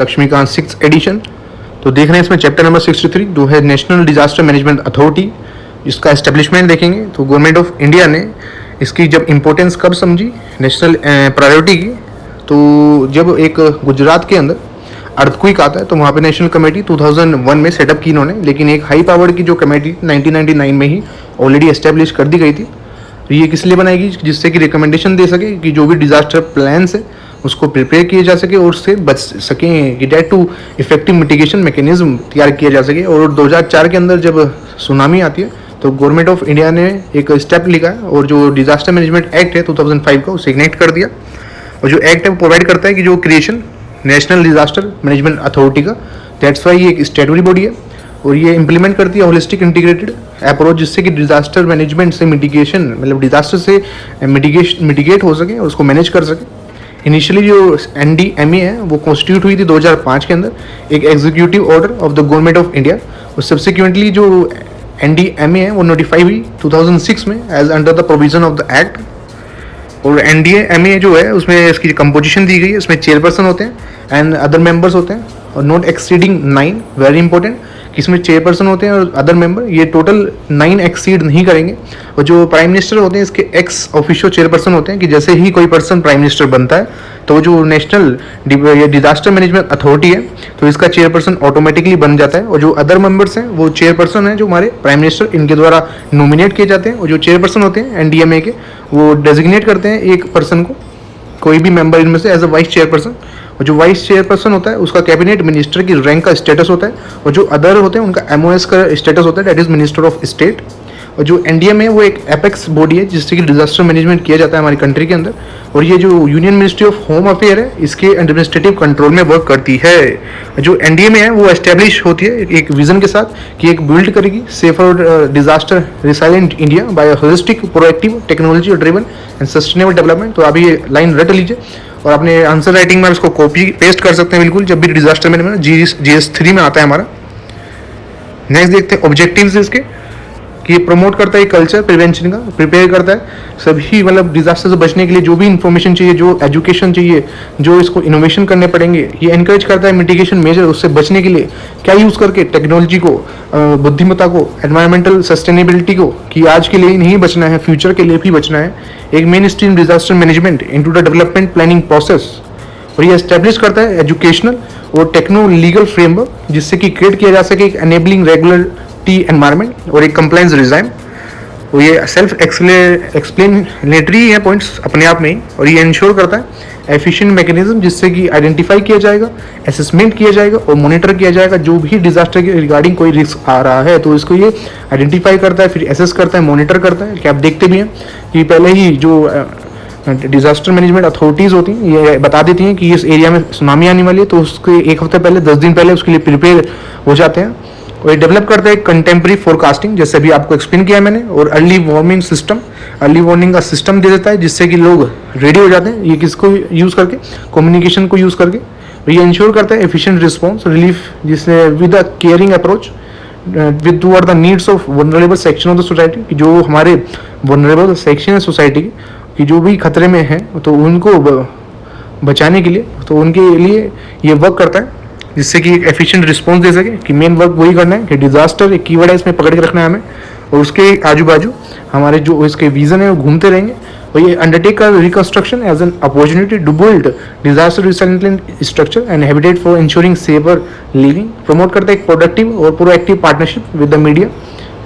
Laxmikant 6th addition. तो देख रहे हैं इसमें चैप्टर नंबर 63 जो है नेशनल डिजास्टर मैनेजमेंट अथॉरिटी। इसका एस्टेब्लिशमेंट देखेंगे तो गवर्नमेंट ऑफ इंडिया ने इसकी जब इम्पोर्टेंस कब समझी नेशनल प्रायोरिटी की, तो जब एक गुजरात के अंदर अर्थक्वेक आता है तो वहाँ पे नेशनल कमेटी 2001 में सेटअप की इन्होंने, लेकिन एक हाई पावर्ड की जो कमेटी 1999 में ही ऑलरेडी एस्टेब्लिश कर दी गई थी। तो ये किस लिए बनाएगी, जिससे कि रिकमेंडेशन दे सके कि जो भी डिजास्टर प्लान्स है उसको प्रिपेयर किए जा सके और उससे बच सकें, कि that to effective mitigation mechanism तैयार किया जा सके। और 2004 के अंदर जब सुनामी आती है तो गवर्नमेंट ऑफ इंडिया ने एक स्टेप लिखा है और जो डिजास्टर मैनेजमेंट एक्ट है 2005 का उसे इग्नेक्ट कर दिया। और जो एक्ट है वो प्रोवाइड करता है कि जो creation national disaster management authority का, दैट्स वाई ये एक स्टैट्यूटरी बॉडी है और ये इंप्लीमेंट करती है होलिस्टिक इंटीग्रेटेड अप्रोच, जिससे कि डिजास्टर मैनेजमेंट से मिटिगेशन, मतलब डिजास्टर से मिटिगेट हो सके और उसको मैनेज कर सके। इनिशियली जो NDMA है वो कॉन्स्टिट्यूट हुई थी 2005 के अंदर एक executive order of the government of India, और सब्सिक्वेंटली जो NDMA है वो नोटिफाई हुई 2006 में as under the provision of the act. और NDMA जो है उसमें इसकी कंपोजिशन दी गई है, इसमें चेयरपर्सन होते हैं एंड अदर मेंबर्स होते हैं और नॉट एक्सीडिंग 9, वेरी इंपॉर्टेंट कि इसमें चेयरपर्सन होते हैं और अदर मेंबर ये टोटल 9 एक्सीड नहीं करेंगे। और जो प्राइम मिनिस्टर होते हैं इसके एक्स ऑफिशियो चेयरपर्सन होते हैं कि जैसे ही कोई पर्सन प्राइम मिनिस्टर बनता है तो जो नेशनल डिजास्टर मैनेजमेंट अथॉरिटी है तो इसका चेयरपर्सन ऑटोमेटिकली बन जाता है। और जो अदर मेंबर्स हैं वो चेयरपर्सन हैं जो हमारे प्राइम मिनिस्टर इनके द्वारा नॉमिनेट किए जाते हैं, और जो चेयरपर्सन होते हैं NDMA के वो डेजिग्नेट करते हैं एक पर्सन को, कोई भी मेंबर इनमें से एज अ वाइस चेयरपर्सन। और जो वाइस चेयरपर्सन होता है उसका कैबिनेट मिनिस्टर की रैंक का स्टेटस होता है, और जो अदर होते हैं उनका MOS का स्टेटस होता है, that is minister of state. और जो NDMA है वो एक एपेक्स बॉडी है जिससे कि डिजास्टर मैनेजमेंट किया जाता है हमारी कंट्री के अंदर, और ये जो union ministry of home affair है इसके एडमिनिस्ट्रेटिव कंट्रोल में वर्क करती है। जो NDMA है वो एस्टेब्लिश होती है एक विजन के साथ कि एक बिल्ड करेगी safer disaster resilient India by holistic proactive technology driven and sustainable development. तो आप ये लाइन रट लीजिए और अपने आंसर राइटिंग में इसको कॉपी पेस्ट कर सकते हैं बिल्कुल, जब भी डिजास्टर मैनेजमेंट GS3 में आता है हमारा। नेक्स्ट देखते हैं ऑब्जेक्टिव्स इसके, कि ये प्रमोट करता है कल्चर प्रिवेंशन का, प्रिपेयर करता है सभी मतलब डिजास्टर से बचने के लिए जो भी इंफॉर्मेशन चाहिए, जो एजुकेशन चाहिए, जो इसको इनोवेशन करने पड़ेंगे, ये एनकरेज करता है मिटिगेशन मेजर उससे बचने के लिए क्या यूज़ करके टेक्नोलॉजी को, बुद्धिमत्ता को, एनवायरमेंटल सस्टेनेबिलिटी को, कि आज के लिए नहीं बचना है फ्यूचर के लिए भी बचना है, एक main stream disaster management into the development planning process. और ये एस्टेब्लिश करता है एजुकेशनल और टेक्नो लीगल फ्रेमवर्क जिससे कि क्रिएट किया जा सके एक एनेबलिंग रेगुलेटरी एनवायरनमेंट और एक कंप्लायंस रिजाइम। और ये सेल्फ एक्सप्लेनेटरी है पॉइंट्स अपने आप में ही, और ये इंश्योर करता है एफिशिएंट मैकेनिज्म जिससे कि आइडेंटिफाई किया जाएगा, असेसमेंट किया जाएगा और मॉनिटर किया जाएगा जो भी डिजास्टर के रिगार्डिंग कोई रिस्क आ रहा है तो इसको ये आइडेंटिफाई करता है, फिर असेस करता है, मॉनिटर करता है। कि आप देखते भी हैं कि पहले ही जो डिजास्टर मैनेजमेंट अथॉरिटीज़ होती हैं ये बता देती हैं कि इस एरिया में सुनामी आने वाली है, तो उसके एक हफ्ते पहले 10 दिन पहले उसके लिए प्रिपेयर हो जाते हैं। और ये डेवलप करता है कंटेम्प्रेरी फोरकास्टिंग, जैसे अभी आपको एक्सप्लेन किया है मैंने, और early warning system, early warning का सिस्टम दे देता है जिससे कि लोग रेडी हो जाते हैं। ये किसको यूज़ करके, कम्युनिकेशन को यूज़ करके। और ये इंश्योर करता है एफिशिएंट रिस्पॉन्स रिलीफ, जिससे with a caring approach with toward the needs of vulnerable section of the society, कि जो हमारे वनरेबल सेक्शन है सोसाइटी की जो भी खतरे में हैं तो उनको बचाने के लिए, तो उनके लिए ये वर्क करता है जिससे कि एक एफिशिएंट रिस्पॉन्स दे सके। कि मेन वर्क वही करना है कि डिजास्टर एक कीवर्ड है, इसमें पकड़ के रखना है हमें, और उसके आजू बाजू हमारे जो इसके विजन है वो घूमते रहेंगे। और ये अंडरटेक कर reconstruction as an opportunity to build disaster resilient structure and habitat for ensuring safer living. Promote करता है एक प्रोडक्टिव और proactive partnership with the media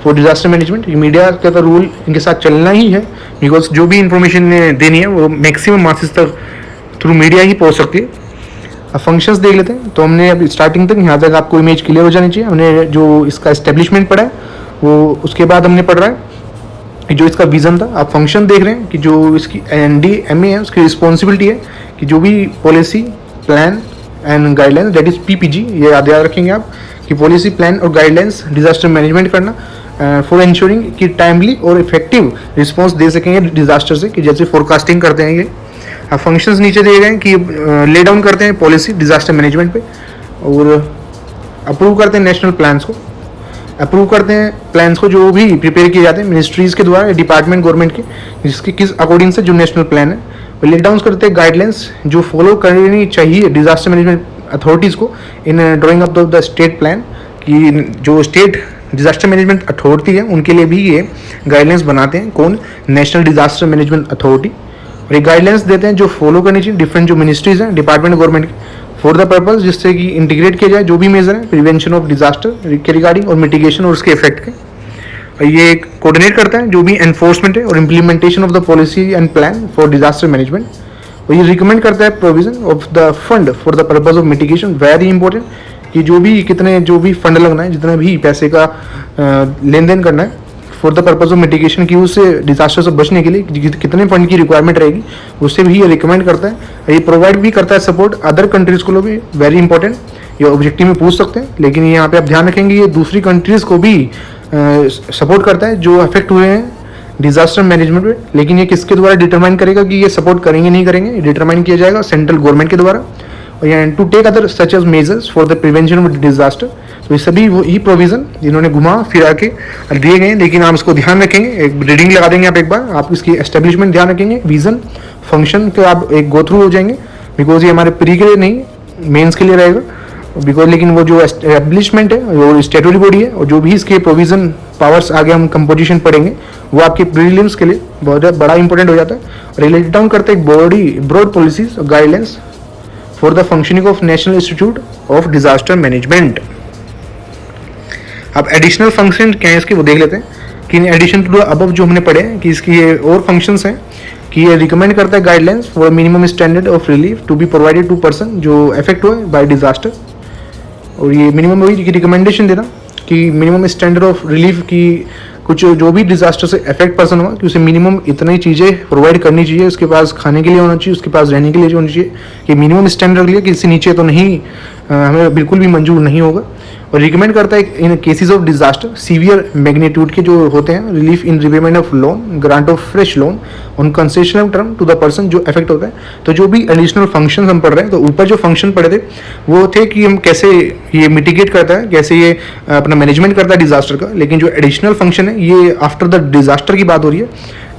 for disaster management. Media का तो रूल इनके साथ चलना ही है, बिकॉज जो भी इंफॉर्मेशन देनी है वो मैक्सिमम मासेस तक थ्रू मीडिया ही पहुंच सकती है। अब फंक्शंस देख लेते हैं। तो हमने अभी स्टार्टिंग तक यहाँ तक आपको इमेज क्लियर हो जानी चाहिए। हमने जो इसका एस्टेब्लिशमेंट पढ़ा है वो उसके बाद हमने पढ़ रहा है कि जो इसका विजन था। आप फंक्शन देख रहे हैं कि जो इसकी NDMA है उसकी रिस्पॉन्सिबिलिटी है कि जो भी policy plan and guidelines, that is PPG, ये याद रखेंगे आप कि पॉलिसी प्लान और गाइडलाइंस डिजास्टर मैनेजमेंट करना फॉर इंश्योरिंग कि टाइमली और इफेक्टिव रिस्पॉन्स दे सकेंगे डिजास्टर से, कि जैसे फोरकास्टिंग करते हैं ये। फंक्शंस नीचे दिए गए हैं कि ले डाउन करते हैं पॉलिसी डिजास्टर मैनेजमेंट पे, और अप्रूव करते हैं नेशनल प्लान्स को, अप्रूव करते हैं प्लान्स को जो भी प्रिपेयर किए जाते हैं मिनिस्ट्रीज़ के द्वारा, डिपार्टमेंट गवर्नमेंट के, जिसके किस अकॉर्डिंग से जो नेशनल प्लान है। लेट डाउन करते हैं गाइडलाइंस जो फॉलो करनी चाहिए डिजास्टर मैनेजमेंट अथॉरिटीज़ को in drawing up the state plan, कि जो स्टेट डिजास्टर मैनेजमेंट अथॉरिटी है उनके लिए भी ये गाइडलाइंस बनाते हैं। कौन? National disaster management authority. और ये गाइडलाइंस देते हैं जो फॉलो करनी चाहिए डिफरेंट जो मिनिस्ट्रीज हैं, डिपार्टमेंट गवर्नमेंट की, फॉर द पर्पज जिससे कि इंटीग्रेट किया जाए जो भी मेजर है प्रिवेंशन ऑफ डिजास्टर के रिगार्डिंग और मिटिगेशन और उसके इफेक्ट के। और ये कोऑर्डिनेट करता है जो भी एनफोर्समेंट है और implementation of the policy and plan for disaster management. और ये रिकमेंड करता है provision of the fund for the purpose of mitigation, very important, कि जो भी फंड लगना है, जितना भी पैसे का लेन देन करना है for the purpose of mitigation, की उससे डिजास्टर से बचने के लिए कितने फंड की रिक्वायरमेंट रहेगी, उससे भी ये रिकमेंड करता है। ये प्रोवाइड भी करता है सपोर्ट अदर कंट्रीज को भी, वेरी इंपॉर्टेंट, ये ऑब्जेक्टिव में पूछ सकते हैं। लेकिन यहाँ पे आप ध्यान रखेंगे ये दूसरी कंट्रीज को भी सपोर्ट करता है जो अफेक्ट हुए हैं डिजास्टर मैनेजमेंट में। लेकिन ये किसके द्वारा डिटरमाइन करेगा कि ये सपोर्ट करेंगे नहीं करेंगे, डिटरमाइन किया जाएगा सेंट्रल गवर्नमेंट के द्वारा। और यहाँ to take other such as measures for the prevention of disaster. तो ये सभी वही प्रोविजन जिन्होंने घुमा फिरा के दिए गए हैं। लेकिन आप इसको ध्यान रखेंगे, एक रीडिंग लगा देंगे आप एक बार, आप इसकी एस्टेब्लिशमेंट ध्यान रखेंगे, विजन फंक्शन के आप एक गो थ्रू हो जाएंगे, बिकॉज ये हमारे प्री के लिए नहीं मेंस के लिए रहेगा। बिकॉज लेकिन वो जो एस्टेब्लिशमेंट है वो स्टेटरी बॉडी है, और जो भी इसके प्रोविजन पावर्स आगे हम कंपोजिशन पढ़ेंगे वो आपके प्रीलिम्स के लिए बहुत बड़ा इंपॉर्टेंट हो जाता है। रिलेट डाउन करते हैं बॉडी ब्रॉड पॉलिसीज और guidelines for the functioning of national institute of disaster management. अब एडिशनल फंक्शन क्या है इसके वो देख लेते हैं कि इन एडिशन टू अबव जो हमने पढ़े हैं कि इसकी ये और फंक्शंस हैं कि ये रिकमेंड करता है guidelines for minimum standard of relief to be provided to person जो अफेक्ट हुए बाय डिजास्टर। और ये मिनिमम वही रिकमेंडेशन देना कि मिनिमम स्टैंडर्ड ऑफ रिलीफ की कुछ जो भी डिजास्टर से अफेक्ट पर्सन हुआ कि उसे मिनिमम इतनी चीज़ें प्रोवाइड करनी चाहिए, उसके पास खाने के लिए होना चाहिए, उसके पास रहने के लिए होनी चाहिए, कि मिनिमम स्टैंडर्ड लिए कि इससे नीचे तो नहीं हमें बिल्कुल भी मंजूर नहीं होगा। और रिकमेंड करता है in cases of disaster severe magnitude के जो होते हैं relief in repayment of loan, grant of fresh loan on concessional term to the person जो अफेक्ट होता है। तो जो भी एडिशनल फंक्शन हम पढ़ रहे हैं, तो ऊपर जो फंक्शन पढ़े थे वो थे कि हम कैसे ये मिटिगेट करता है, कैसे ये अपना मैनेजमेंट करता है डिजास्टर का। लेकिन जो एडिशनल फंक्शन है ये आफ्टर द डिजास्टर की बात हो रही है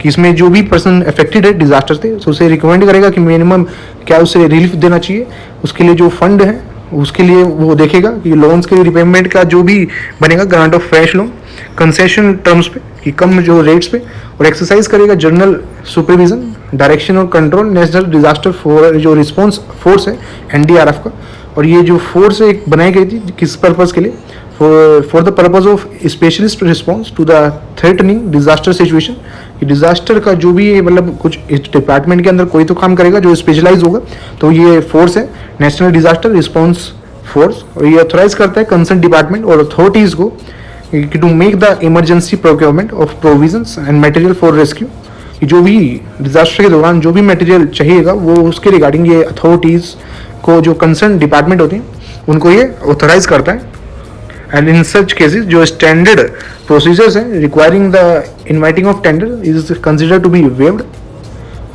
कि इसमें जो भी पर्सन अफेक्टेड है डिजास्टर से तो उसे रिकमेंड करेगा कि मिनिमम क्या उसे रिलीफ देना चाहिए। उसके लिए जो फंड है उसके लिए वो देखेगा कि लोन्स के रिपेमेंट का जो भी बनेगा grant of fresh loan concession terms पे कि कम जो रेट्स पे, और एक्सरसाइज करेगा जनरल सुपरविजन डायरेक्शन और कंट्रोल नेशनल डिजास्टर जो रिस्पॉन्स फोर्स है एनडीआरएफ का। और ये जो फोर्स एक बनाई गई थी किस पर्पज़ के लिए, for the purpose of specialist response to the threatening disaster situation. Disaster का जो भी मतलब कुछ इस डिपार्टमेंट के अंदर कोई तो काम करेगा जो स्पेशलाइज होगा, तो ये फोर्स है नेशनल डिजास्टर रिस्पॉन्स फोर्स। और ये ऑथोराइज करता है कंसर्न डिपार्टमेंट और अथॉरिटीज को to make the emergency procurement of provisions and material for rescue. जो भी डिजास्टर के दौरान जो भी मटेरियल चाहिएगा वो उसके रिगार्डिंग ये अथॉरिटीज को जो कंसर्न डिपार्टमेंट होती हैं उनको ये ऑथोराइज करता है। एंड इन सच केसेस जो स्टैंडर्ड प्रोसीजर्स हैं requiring the inviting of tender is consider to be waived.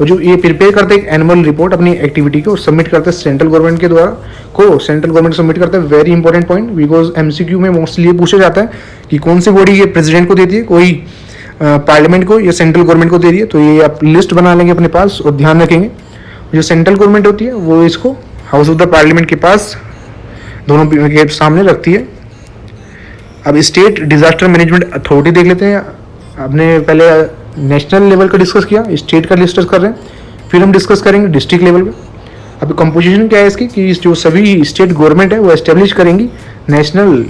और जो ये प्रिपेयर करते हैं एनुअल रिपोर्ट अपनी एक्टिविटी को और सबमिट करते हैं सेंट्रल गवर्नमेंट के द्वारा को सेंट्रल गवर्नमेंट सबमिट करता है। Very important point, because MCQ में मोस्टली ये पूछा जाता है कि कौन सी बॉडी ये प्रेसिडेंट को देती है, कोई पार्लियामेंट को या सेंट्रल गवर्नमेंट को दे रही है। तो ये आप लिस्ट बना लेंगे अपने पास और ध्यान रखेंगे जो सेंट्रल गवर्नमेंट होती है वो इसको हाउस ऑफ द पार्लियामेंट के पास दोनों के सामने रखती है। अब स्टेट डिजास्टर मैनेजमेंट अथॉरिटी देख लेते हैं। आपने पहले नेशनल लेवल का डिस्कस किया, स्टेट का डिस्कस कर रहे हैं, फिर हम डिस्कस करेंगे डिस्ट्रिक्ट लेवल पे। अब कंपोजिशन क्या है इसकी कि जो सभी स्टेट गवर्नमेंट है वो एस्टेब्लिश करेंगी नेशनल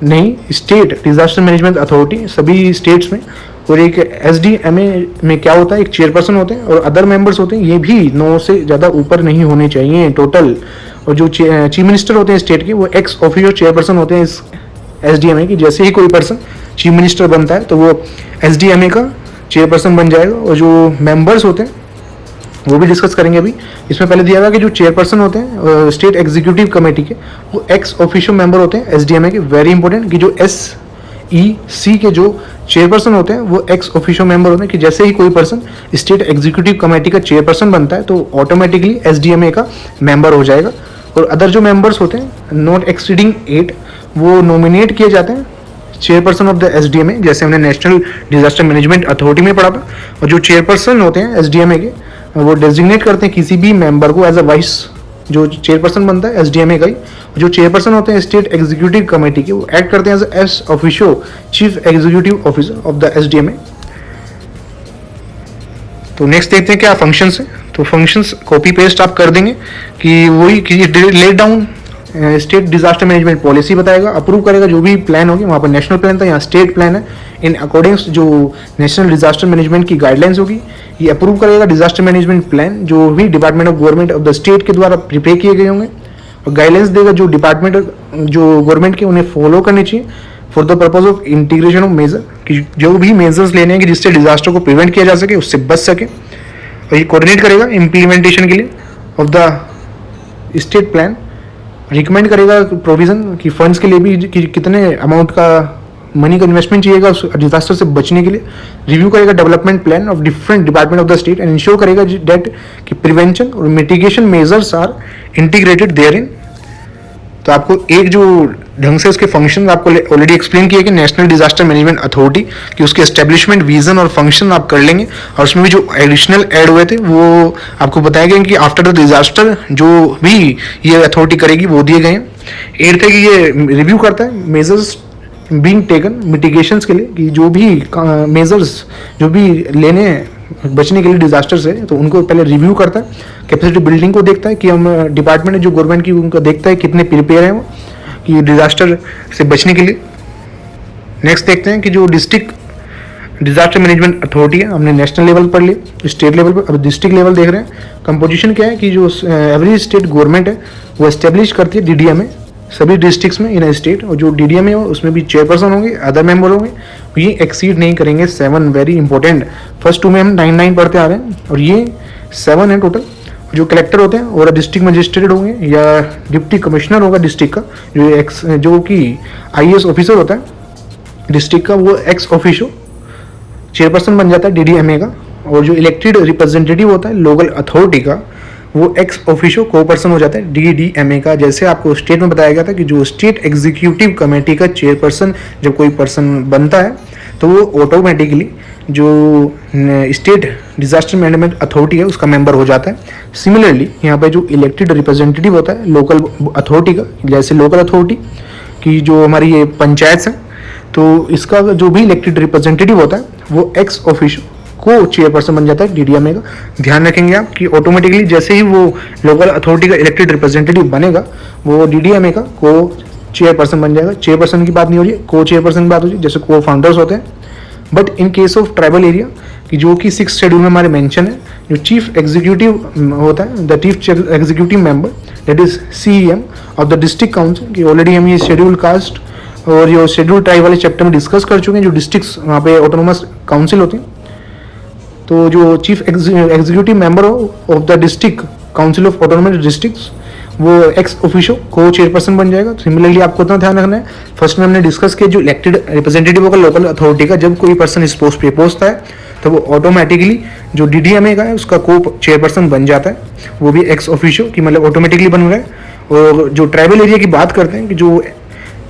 नहीं स्टेट डिजास्टर मैनेजमेंट अथॉरिटी सभी स्टेट्स में। और एक एसडीएमए में क्या होता है, एक चेयरपर्सन होते हैं और अदर मेंबर्स होते हैं, ये भी 9 से ज़्यादा ऊपर नहीं होने चाहिए टोटल। और जो चीफ मिनिस्टर होते हैं स्टेट के वो एक्स ऑफिशियो चेयरपर्सन होते हैं इस एसडीएमए की। जैसे ही कोई पर्सन चीफ मिनिस्टर बनता है तो वो एसडीएमए का चेयरपर्सन बन जाएगा। और जो मेंबर्स होते हैं वो भी डिस्कस करेंगे अभी। इसमें पहले दिया हुआ कि जो चेयरपर्सन होते हैं स्टेट एग्जीक्यूटिव कमेटी के वो एक्स ऑफिशियो मेंबर होते हैं एसडीएमए के। वेरी इंपॉर्टेंट कि जो SEC के जो चेयरपर्सन होते हैं वो एक्स ऑफिशियो मेंबर होते हैं कि जैसे ही कोई पर्सन स्टेट एग्जीक्यूटिव कमेटी का चेयरपर्सन बनता है तो ऑटोमेटिकली एसडीएमए का मेंबर हो जाएगा। और अदर जो मेंबर्स होते हैं नॉट एक्सीडिंग 8 वो नॉमिनेट किए जाते हैं चेयरपर्सन ऑफ द एसडीएमए, जैसे हमने नेशनल डिजास्टर मैनेजमेंट अथॉरिटी में पढ़ा था। और जो चेयरपर्सन होते हैं एसडीएमए के वो डेजिग्नेट करते हैं किसी भी मेंबर को एज अ वाइस जो चेयरपर्सन बनता है SDMA का ही, जो चेयरपर्सन होते हैं स्टेट एग्जीक्यूटिव कमेटी के, वो एक्ट करते हैं as officio chief executive officer of the SDMA। तो नेक्स्ट देखते हैं क्या फंक्शंस हैं। तो फंक्शंस कॉपी पेस्ट आप कर देंगे कि वही कि laid down state disaster management policy बताएगा, अप्रूव करेगा जो भी प्लान होगी, वहाँ पर नेशनल प्लान था, यहाँ स्टेट प्लान है, इन अकॉर्डिंग्स जो नेशनल डिजास्टर मैनेजमेंट की गाइडलाइंस होगी ये अप्रूव करेगा डिजास्टर मैनेजमेंट प्लान जो भी department of government of the state के द्वारा प्रिपेयर किए गए होंगे, और गाइडलाइंस देगा जो डिपार्टमेंट जो गवर्नमेंट के उन्हें फॉलो करने चाहिए for the purpose of integration of measure, कि जो भी मेजर्स लेने हैं कि जिससे डिजास्टर को प्रिवेंट किया जा सके, उससे बच सके, और ये कोऑर्डिनेट करेगा इम्प्लीमेंटेशन के लिए of the state plan, recommend करेगा प्रोविजन कि फंड्स के लिए भी कि कितने अमाउंट का मनी का इन्वेस्टमेंट चाहिएगा उस डिजास्टर से बचने के लिए, रिव्यू करेगा development plan of different department of the state and ensure करेगा डेट कि प्रिवेंशन और mitigation measures are integrated therein. तो आपको एक जो ढंग से उसके फंक्शन आपको ऑलरेडी एक्सप्लेन किया कि नेशनल डिजास्टर मैनेजमेंट अथॉरिटी कि उसके एस्टेब्लिशमेंट विजन और फंक्शन आप कर लेंगे, और उसमें भी जो एडिशनल ऐड हुए थे वो आपको बताया गया कि आफ्टर द डिजास्टर जो भी ये अथॉरिटी करेगी वो दिए गए हैं। एड थे कि ये रिव्यू करता है मेजर्स बीइंग टेकन मिटिगेशंस के लिए, कि जो भी मेजर्स जो भी लेने हैं बचने के लिए डिजास्टर से, तो उनको पहले रिव्यू करता है, कैपेसिटी बिल्डिंग को देखता है कि हम डिपार्टमेंट जो गवर्नमेंट की उनको देखता है कितने प्रिपेयर हैं वो कि डिजास्टर से बचने के लिए। नेक्स्ट देखते हैं कि जो डिस्ट्रिक्ट डिजास्टर मैनेजमेंट अथॉरिटी है, हमने नेशनल लेवल पर लिए, स्टेट लेवल पर, अब डिस्ट्रिक्ट लेवल देख रहे हैं। कंपोजिशन क्या है कि जो एवरी स्टेट गवर्नमेंट है वो एस्टेब्लिश करती है DDMA सभी डिस्ट्रिक्ट्स में इन स्टेट, और जो DDMA हो उसमें भी चेयरपर्सन होंगे, अदर मेंबर होंगे, ये एक्सीड नहीं करेंगे 7, वेरी इंपॉर्टेंट। फर्स्ट 2 में हम 9 पढ़ते आ रहे हैं और ये 7 है टोटल। जो कलेक्टर होते हैं और डिस्ट्रिक्ट मजिस्ट्रेट होंगे या डिप्टी कमिश्नर होगा डिस्ट्रिक्ट का, जो कि IAS ऑफिसर होता है डिस्ट्रिक्ट का, वो एक्स ऑफिशियो चेयरपर्सन बन जाता है DDMA का, और जो इलेक्टेड रिप्रेजेंटेटिव होता है लोकल अथॉरिटी का वो एक्स ऑफिशियो को पर्सन हो जाता है DDMA का। जैसे आपको स्टेट में बताया गया था कि जो स्टेट एग्जीक्यूटिव कमेटी का चेयरपर्सन जब कोई पर्सन बनता है तो वो ऑटोमेटिकली जो स्टेट डिजास्टर मैनेजमेंट अथॉरिटी है उसका मेंबर हो जाता है। सिमिलरली यहाँ पे जो इलेक्टेड रिप्रेजेंटेटिव होता है लोकल अथॉरिटी का, जैसे लोकल अथॉरिटी की जो हमारी ये पंचायत है, तो इसका जो भी इलेक्टेड रिप्रेजेंटेटिव होता है वो एक्स ऑफिशियो को चेयरपर्सन बन जाता है DDMA का। ध्यान रखेंगे आप कि ऑटोमेटिकली जैसे ही वो लोकल अथॉरिटी का इलेक्टेड रिप्रेजेंटेटिव बनेगा वो DDMA का को चेयरपर्सन बन जाएगा। चेयरपर्सन की बात नहीं हो रही है, को चेयरपर्सन की बात हो रही है, जैसे को फाउंडर्स होते हैं। But in case of tribal area कि जो कि 6 शेड्यूल में हमारे मेंशन है, जो चीफ एग्जीक्यूटिव होता है the chief executive member that is CEM of the district council, कि ऑलरेडी हम ये शेड्यूल कास्ट और जो शेड्यूल ट्राइब वाले चैप्टर में डिस्कस कर चुके हैं। जो डिस्ट्रिक्ट वहाँ पे ऑटोनोमस काउंसिल होती हैं, तो जो chief executive member of the district council of autonomous districts वो एक्स ऑफिशियो को चेयरपर्सन बन जाएगा। सिमिलरली आपको इतना ध्यान रखना है, फर्स्ट में हमने डिस्कस किया जो इलेक्टेड रिप्रेजेंटेटिव होगा लोकल अथॉरिटी का, जब कोई पर्सन इस पोस्ट पे पहुंचता है तो वो ऑटोमेटिकली जो DDMA का है उसका को चेयरपर्सन बन जाता है, वो भी एक्स ऑफिशियो की मतलब ऑटोमेटिकली बन रहा है। और जो ट्राइबल एरिया की बात करते हैं कि जो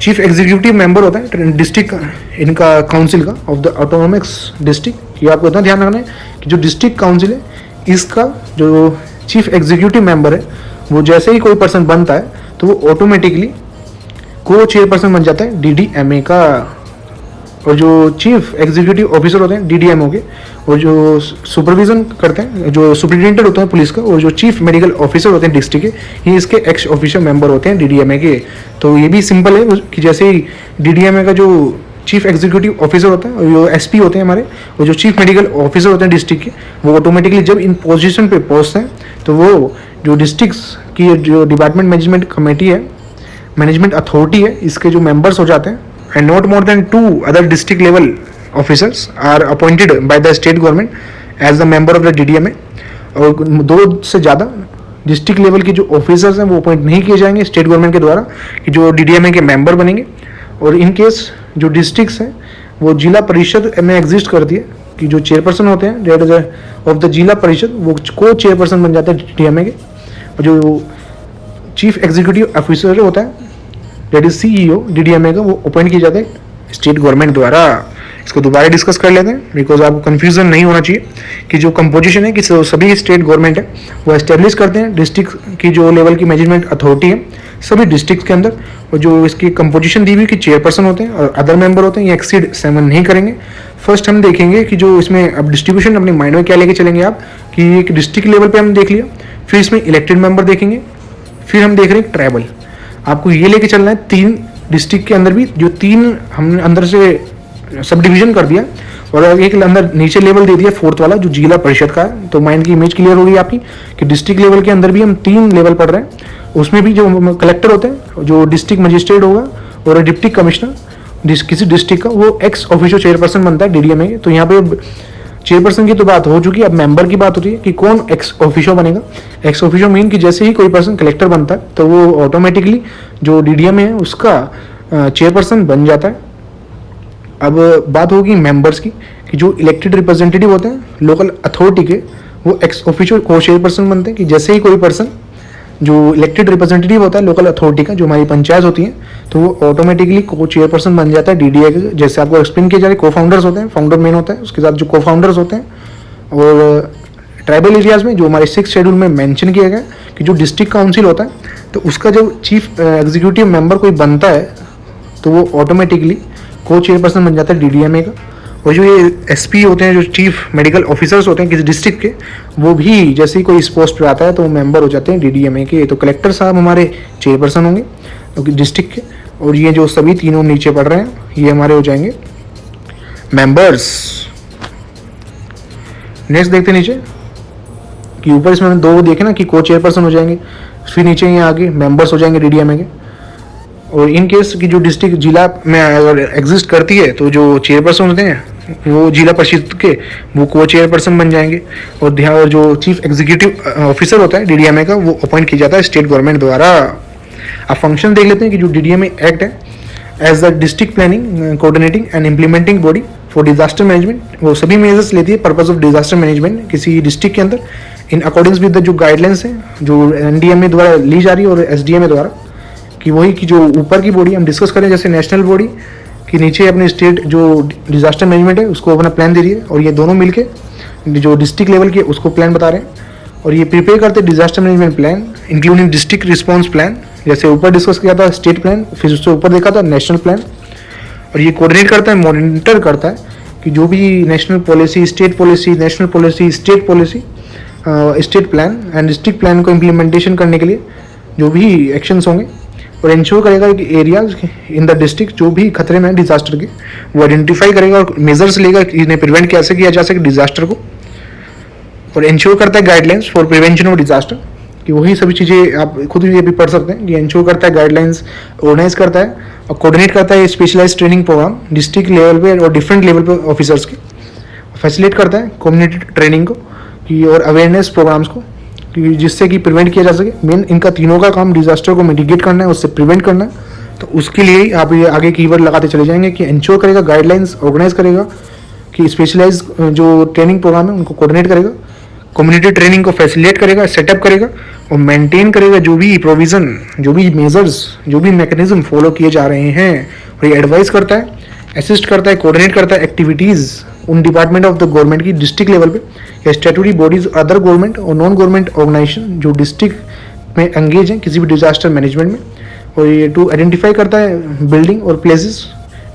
चीफ एग्जीक्यूटिव मेंबर होता है डिस्ट्रिक्ट इनका काउंसिल का ऑफ द ऑटोनोमस डिस्ट्रिक्ट, ये आपको इतना ध्यान रखना है कि जो डिस्ट्रिक्ट काउंसिल है इसका जो चीफ एग्जीक्यूटिव मेंबर है वो जैसे ही कोई पर्सन बनता है तो वो ऑटोमेटिकली को चेयरपर्सन बन जाता है DDMA का। और जो चीफ एग्जीक्यूटिव ऑफिसर होते हैं DDMO के, और जो सुपरविजन करते हैं जो सुपरिटेंडेंट होते हैं पुलिस का, और जो चीफ मेडिकल ऑफिसर होते हैं डिस्ट्रिक्ट के, ये इसके एक्स ऑफिशियल मेंबर होते हैं DDMA के। तो ये भी सिंपल है कि जैसे ही DDMA का जो चीफ एग्जीक्यूटिव ऑफिसर होता है और जो SP होते हैं हमारे, और जो चीफ मेडिकल ऑफिसर होते हैं डिस्ट्रिक्ट के, वो ऑटोमेटिकली जब इन पोजीशन पे पहुंचते हैं तो वो जो डिस्ट्रिक्ट्स की जो डिपार्टमेंट मैनेजमेंट कमेटी है, मैनेजमेंट अथॉरिटी है, इसके जो मेंबर्स हो जाते हैं, and not more than 2 other district level officers are appointed by the state government as the member of the DDMA। और 2 से ज़्यादा डिस्ट्रिक्ट लेवल के जो ऑफिसर्स हैं वो अपॉइंट नहीं किए जाएंगे स्टेट गवर्नमेंट के द्वारा कि जो DDMA के मेंबर बनेंगे। और इन केस जो डिस्ट्रिक्ट्स हैं वो जिला परिषद में एग्जिस्ट करती है कि जो चेयरपर्सन होते हैं डेट ऑफ द जिला परिषद वो को चेयरपर्सन बन जाता है DDMA के। और जो चीफ एग्जीक्यूटिव ऑफिसर होता है डेट इज CEO DDMA का, वो अपॉइंट किया जाता है स्टेट गवर्नमेंट द्वारा। इसको दोबारा डिस्कस कर लेते हैं, बिकॉज आपको कन्फ्यूजन नहीं होना चाहिए कि जो कंपोजिशन है कि सभी स्टेट गवर्नमेंट है वो एस्टेब्लिश करते हैं डिस्ट्रिक्ट की जो लेवल की मैनेजमेंट अथॉरिटी है सभी डिस्ट्रिक्ट के अंदर, और जो इसकी कंपोजिशन दी हुई कि चेयरपर्सन होते हैं और अदर मेंबर होते हैं, ये एक्सीड 7 नहीं करेंगे। फर्स्ट हम देखेंगे कि जो इसमें अब डिस्ट्रीब्यूशन अपने माइंड में क्या लेके चलेंगे आप कि एक डिस्ट्रिक्ट लेवल पे हम देख लिया, फिर इसमें इलेक्टेड मेंबर देखेंगे, फिर हम देख रहे हैं ट्राइबल। आपको ये लेके चलना है 3 डिस्ट्रिक्ट के अंदर भी जो 3 हमने अंदर से सब डिवीजन कर दिया और एक अंदर नीचे लेवल दे दिया 4th वाला जो जिला परिषद का है। तो माइंड की इमेज क्लियर होगी आपकी कि डिस्ट्रिक्ट लेवल के अंदर भी हम 3 लेवल पढ़ रहे हैं, उसमें भी जो कलेक्टर होते हैं, जो डिस्ट्रिक्ट मजिस्ट्रेट होगा और डिप्टी कमिश्नर किसी डिस्ट्रिक्ट का, वो एक्स ऑफिशियो चेयरपर्सन बनता है डीडीएमए के। तो यहाँ पे चेयरपर्सन की तो बात हो चुकी है, अब मेंबर की बात होती है कि कौन एक्स ऑफिशियो बनेगा। एक्स ऑफिशियो मीन कि जैसे ही कोई पर्सन कलेक्टर बनता है तो वो ऑटोमेटिकली जो डीडीएमए है उसका चेयरपर्सन बन जाता है। अब बात होगी मेंबर्स की कि जो इलेक्टेड रिप्रेजेंटेटिव होते हैं लोकल अथॉरिटी के, वो एक्स ऑफिशियो को चेयरपर्सन बनते हैं कि जैसे ही कोई पर्सन जो इलेक्टेड रिप्रेजेंटेटिव होता है लोकल अथॉरिटी का, जो हमारी पंचायत होती है, तो वो ऑटोमेटिकली को चेयरपर्सन बन जाता है डीडीए के। जैसे आपको एक्सप्लेन किया जा रहा है, को फाउंडर्स होते हैं, फाउंडर मेन होता है, उसके साथ जो को फाउंडर्स होते हैं। और ट्राइबल एरियाज में जो हमारे 6th शेड्यूल में मेंशन किया गया कि जो डिस्ट्रिक्ट काउंसिल होता है तो उसका जो चीफ एग्जीक्यूटिव मेंबर कोई बनता है तो वो ऑटोमेटिकली को चेयरपर्सन बन जाता है डीडीएमए का। और जो ये एसपी होते हैं, जो चीफ मेडिकल ऑफिसर्स होते हैं किसी डिस्ट्रिक्ट के, वो भी जैसे ही कोई इस पोस्ट पर आता है तो वो मेंबर हो जाते हैं डीडीएमए के। तो कलेक्टर साहब हमारे चेयरपर्सन होंगे क्योंकि डिस्ट्रिक्ट के, और ये जो सभी तीनों नीचे पढ़ रहे हैं ये हमारे हो जाएंगे मेंबर्स। नेक्स्ट देखते हैं नीचे कि ऊपर इसमें 2 देखे ना कि को चेयरपर्सन हो जाएंगे, फिर नीचे ये आगे मेंबर्स हो जाएंगे डीडीएमए के। और इन केस की जो डिस्ट्रिक्ट जिला में अगर एग्जिस्ट करती है तो जो चेयरपर्सन होते हैं वो जिला परिषद के वो को चेयरपर्सन बन जाएंगे। और ध्यान जो चीफ एग्जीक्यूटिव ऑफिसर होता है डीडीएमए का वो अपॉइंट किया जाता है स्टेट गवर्नमेंट द्वारा। अब फंक्शन देख लेते हैं कि जो डीडीएमए एक्ट है as the district planning coordinating and implementing body for disaster management, वो सभी मेजर्स लेती है पर्पज ऑफ डिजास्टर मैनेजमेंट किसी डिस्ट्रिक्ट के अंदर इन अकॉर्डिंग्स विद द जो गाइडलाइंस हैं जो एनडीएमए द्वारा ली जा रही है और एसडीएमए द्वारा, कि वही की जो ऊपर की बॉडी हम डिस्कस करें जैसे नेशनल बॉडी कि नीचे अपने स्टेट जो डिजास्टर मैनेजमेंट है उसको अपना प्लान दे रही है, और ये दोनों मिलके जो डिस्ट्रिक्ट लेवल की उसको प्लान बता रहे हैं। और ये प्रिपेयर करते हैं disaster management plan including district response plan, जैसे ऊपर डिस्कस किया था स्टेट प्लान, फिर उससे ऊपर देखा था नेशनल प्लान। और ये कोऑर्डिनेट करता है, मॉनिटर करता है कि जो भी national policy, state policy, national policy, state policy, state plan and district plan को इम्प्लीमेंटेशन करने के लिए जो भी एक्शंस होंगे, और इंश्योर करेगा कि एरियाज इन द डिस्ट्रिक्ट जो भी खतरे में है डिजास्टर के वो आइडेंटिफाई करेगा और मेजर्स लेगा कि इन्हें प्रिवेंट कैसे किया जा सके डिजास्टर को। और इंश्योर करता है guidelines for prevention of disaster, कि वही सभी चीज़ें आप खुद ये भी पढ़ सकते हैं कि इंश्योर करता है गाइडलाइंस, ऑर्गेनाइज करता है और कोऑर्डिनेट करता है specialise training programme district level पे और डिफरेंट लेवल पे ऑफिसर्स के, फैसिलिटेट करता है कम्युनिटी ट्रेनिंग को कि और अवेयरनेस प्रोग्राम्स को कि जिससे कि प्रिवेंट किया जा सके। मेन इनका तीनों का काम डिजास्टर को मिटिगेट करना है, उससे प्रिवेंट करना है। तो उसके लिए ही आप ये आगे कीवर्ड लगाते चले जाएंगे कि इंश्योर करेगा, गाइडलाइंस ऑर्गेनाइज करेगा, कि स्पेशलाइज जो ट्रेनिंग प्रोग्राम है उनको कोऑर्डिनेट करेगा, कम्युनिटी ट्रेनिंग को फैसिलिटेट करेगा, सेटअप करेगा और मेंटेन करेगा जो भी प्रोविज़न, जो भी मेजर्स, जो भी मैकेनिज्म फॉलो किए जा रहे हैं। और ये एडवाइस करता है, असिस्ट करता है, कोऑर्डिनेट करता है एक्टिविटीज़ उन डिपार्टमेंट ऑफ द गवर्नमेंट की डिस्ट्रिक्ट लेवल पे या स्टैट्यूटरी बॉडीज, अदर गवर्नमेंट और नॉन गवर्नमेंट ऑर्गेनाइजेशन जो डिस्ट्रिक्ट में एंगेज हैं किसी भी डिजास्टर मैनेजमेंट में। और ये टू आइडेंटिफाई करता है बिल्डिंग और places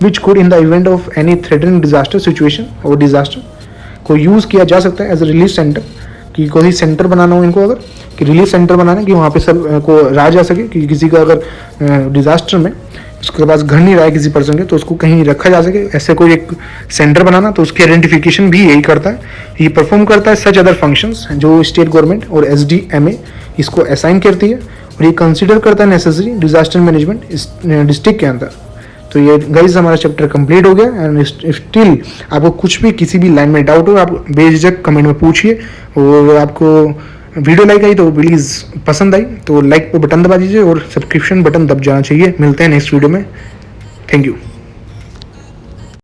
which could in the event of any threatening disaster situation और डिजास्टर को यूज़ किया जा सकता है एज ए रिलीफ सेंटर, कि कोई सेंटर बनाना हो इनको अगर कि रिलीफ सेंटर बनाना कि वहाँ पे सब को रहा जा सके, कि किसी का अगर डिजास्टर में उसके पास घर नहीं रहा है किसी पर्सन के तो उसको कहीं रखा जा सके, ऐसे कोई एक सेंटर बनाना। तो उसकी आइडेंटिफिकेशन भी यही करता है, ये परफॉर्म करता है सच अदर फंक्शंस जो स्टेट गवर्नमेंट और एसडीएमए इसको असाइन करती है, और ये कंसिडर करता है नेसेसरी डिजास्टर मैनेजमेंट डिस्ट्रिक्ट के अंदर। तो ये गाइस हमारा चैप्टर कंप्लीट हो गया। एंड स्टिल आपको कुछ भी किसी भी लाइन में डाउट हो आप बेझिझक कमेंट में पूछिए। और आपको वीडियो लाइक आई तो प्लीज़ पसंद आई तो लाइक पे बटन दबा दीजिए और सब्सक्रिप्शन बटन दब जाना चाहिए। मिलते हैं नेक्स्ट वीडियो में। Thank you.